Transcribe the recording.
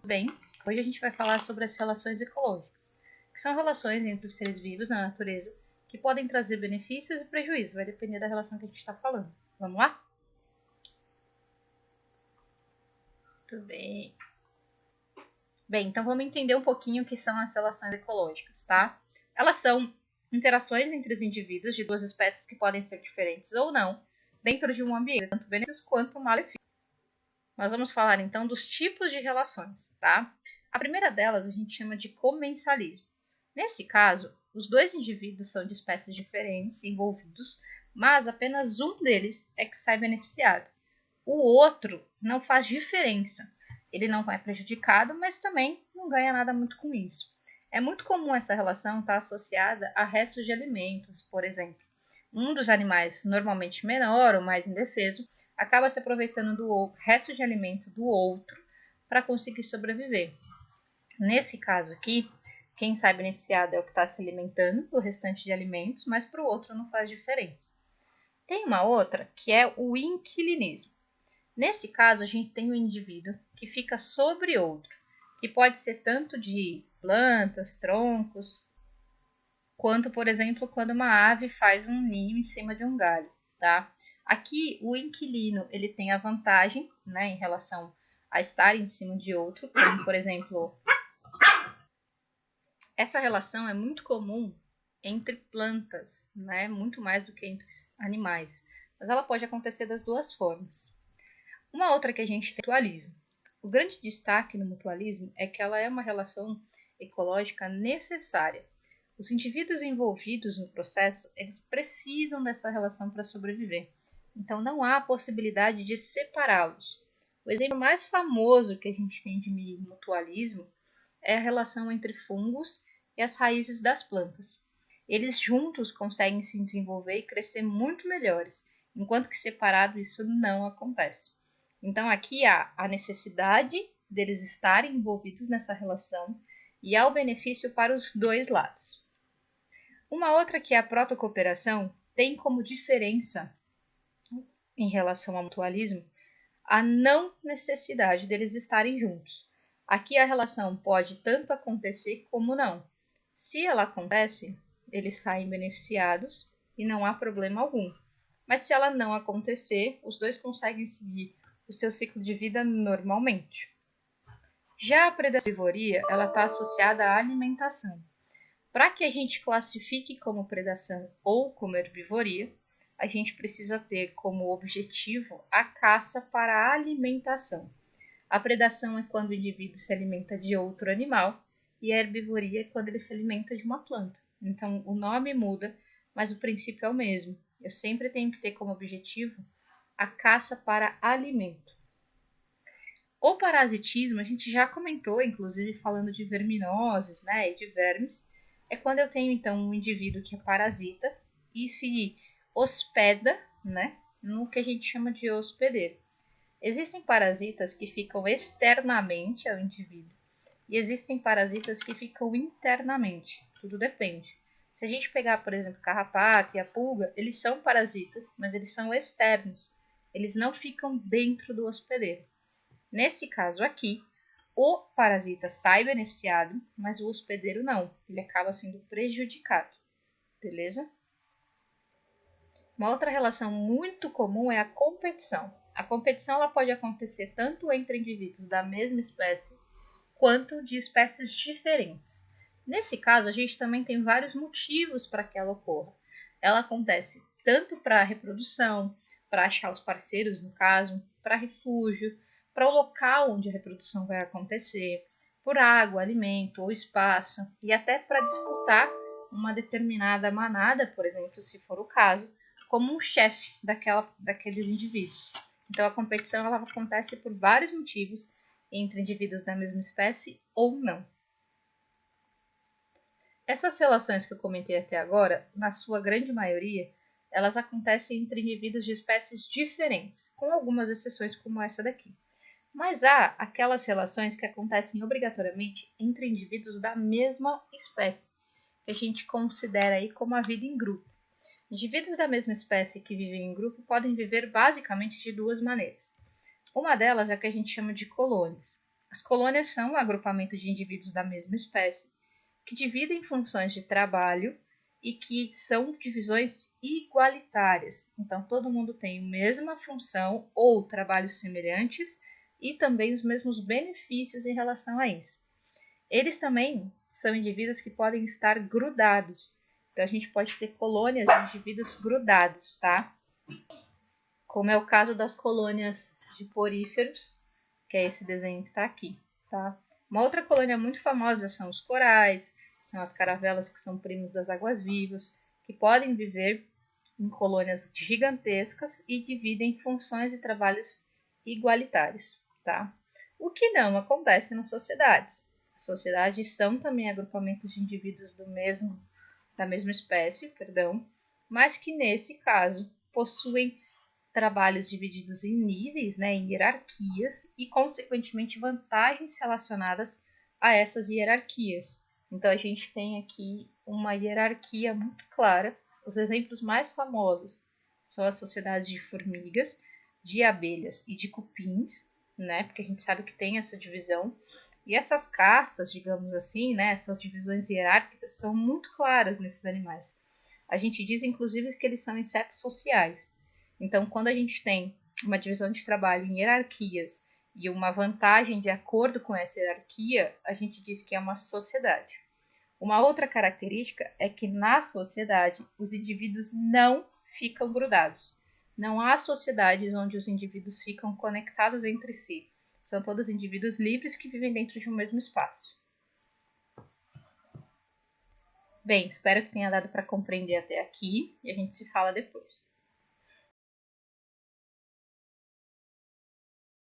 Bem, hoje a gente vai falar sobre as relações ecológicas, que são relações entre os seres vivos na natureza que podem trazer benefícios e prejuízos, vai depender da relação que a gente está falando. Vamos lá? Tudo bem. Bem, então vamos entender um pouquinho o que são as relações ecológicas, tá? Elas são interações entre os indivíduos de duas espécies que podem ser diferentes ou não, dentro de um ambiente, tanto benefícios quanto malefícios. Nós vamos falar então dos tipos de relações, tá? A primeira delas a gente chama de commensalismo. Nesse caso, os dois indivíduos são de espécies diferentes envolvidos, mas apenas um deles é que sai beneficiado. O outro não faz diferença. Ele não é prejudicado, mas também não ganha nada muito com isso. É muito comum essa relação estar associada a restos de alimentos, por exemplo. Um dos animais, normalmente menor ou mais indefeso, acaba se aproveitando do resto de alimento do outro para conseguir sobreviver. Nesse caso aqui, quem sai beneficiado é o que está se alimentando do restante de alimentos, mas para o outro não faz diferença. Tem uma outra que é o inquilinismo. Nesse caso, a gente tem um indivíduo que fica sobre outro, que pode ser tanto de plantas, troncos, quanto, por exemplo, quando uma ave faz um ninho em cima de um galho, tá? Aqui, o inquilino, ele tem a vantagem, né, em relação a estar em cima de outro, como, por exemplo, essa relação é muito comum entre plantas, né, muito mais do que entre animais, mas ela pode acontecer das duas formas. Uma outra que a gente tem é o mutualismo. O grande destaque no mutualismo é que ela é uma relação ecológica necessária. Os indivíduos envolvidos no processo, eles precisam dessa relação para sobreviver. Então não há possibilidade de separá-los. O exemplo mais famoso que a gente tem de mutualismo é a relação entre fungos e as raízes das plantas. Eles juntos conseguem se desenvolver e crescer muito melhores, enquanto que separado isso não acontece. Então aqui há a necessidade deles estarem envolvidos nessa relação e há o benefício para os dois lados. Uma outra que é a protocooperação tem como diferença em relação ao mutualismo a não necessidade deles estarem juntos. Aqui a relação pode tanto acontecer como não. Se ela acontece, eles saem beneficiados e não há problema algum. Mas se ela não acontecer, os dois conseguem seguir o seu ciclo de vida normalmente. Já a predação-herbívoria, ela está associada à alimentação. Para que a gente classifique como predação ou como herbivoria, a gente precisa ter como objetivo a caça para a alimentação. A predação é quando o indivíduo se alimenta de outro animal e a herbivoria é quando ele se alimenta de uma planta. Então, o nome muda, mas o princípio é o mesmo. Eu sempre tenho que ter como objetivo a caça para alimento. O parasitismo, a gente já comentou, inclusive falando de verminoses, né, e de vermes, é quando eu tenho então um indivíduo que é parasita e se hospeda, né, no que a gente chama de hospedeiro. Existem parasitas que ficam externamente ao indivíduo e existem parasitas que ficam internamente, tudo depende. Se a gente pegar, por exemplo, carrapato e a pulga, eles são parasitas, mas eles são externos, eles não ficam dentro do hospedeiro. Nesse caso aqui, o parasita sai beneficiado, mas o hospedeiro não, ele acaba sendo prejudicado, beleza? Uma outra relação muito comum é a competição. A competição ela pode acontecer tanto entre indivíduos da mesma espécie, quanto de espécies diferentes. Nesse caso, a gente também tem vários motivos para que ela ocorra. Ela acontece tanto para a reprodução, para achar os parceiros, no caso, para refúgio, para o local onde a reprodução vai acontecer, por água, alimento ou espaço, e até para disputar uma determinada manada, por exemplo, se for o caso, como um chefe daqueles indivíduos. Então, a competição ela acontece por vários motivos entre indivíduos da mesma espécie ou não. Essas relações que eu comentei até agora, na sua grande maioria, elas acontecem entre indivíduos de espécies diferentes, com algumas exceções como essa daqui. Mas há aquelas relações que acontecem obrigatoriamente entre indivíduos da mesma espécie, que a gente considera aí como a vida em grupo. Indivíduos da mesma espécie que vivem em grupo podem viver basicamente de duas maneiras. Uma delas é o que a gente chama de colônias. As colônias são um agrupamento de indivíduos da mesma espécie que dividem funções de trabalho e que são divisões igualitárias. Então, todo mundo tem a mesma função ou trabalhos semelhantes e também os mesmos benefícios em relação a isso. Eles também são indivíduos que podem estar grudados. Então, a gente pode ter colônias de indivíduos grudados, tá? Como é o caso das colônias de poríferos, que é esse desenho que está aqui, tá? Uma outra colônia muito famosa são os corais, são as caravelas, que são primos das águas-vivas, que podem viver em colônias gigantescas e dividem funções e trabalhos igualitários, tá? O que não acontece nas sociedades. As sociedades são também agrupamentos de indivíduos da mesma espécie, mas que nesse caso possuem trabalhos divididos em níveis, né, em hierarquias e, consequentemente, vantagens relacionadas a essas hierarquias. Então, a gente tem aqui uma hierarquia muito clara. Os exemplos mais famosos são as sociedades de formigas, de abelhas e de cupins, né, porque a gente sabe que tem essa divisão. E essas castas, digamos assim, né, essas divisões hierárquicas são muito claras nesses animais. A gente diz, inclusive, que eles são insetos sociais. Então, quando a gente tem uma divisão de trabalho em hierarquias e uma vantagem de acordo com essa hierarquia, a gente diz que é uma sociedade. Uma outra característica é que na sociedade os indivíduos não ficam grudados. Não há sociedades onde os indivíduos ficam conectados entre si. São todos indivíduos livres que vivem dentro de um mesmo espaço. Bem, espero que tenha dado para compreender até aqui e a gente se fala depois.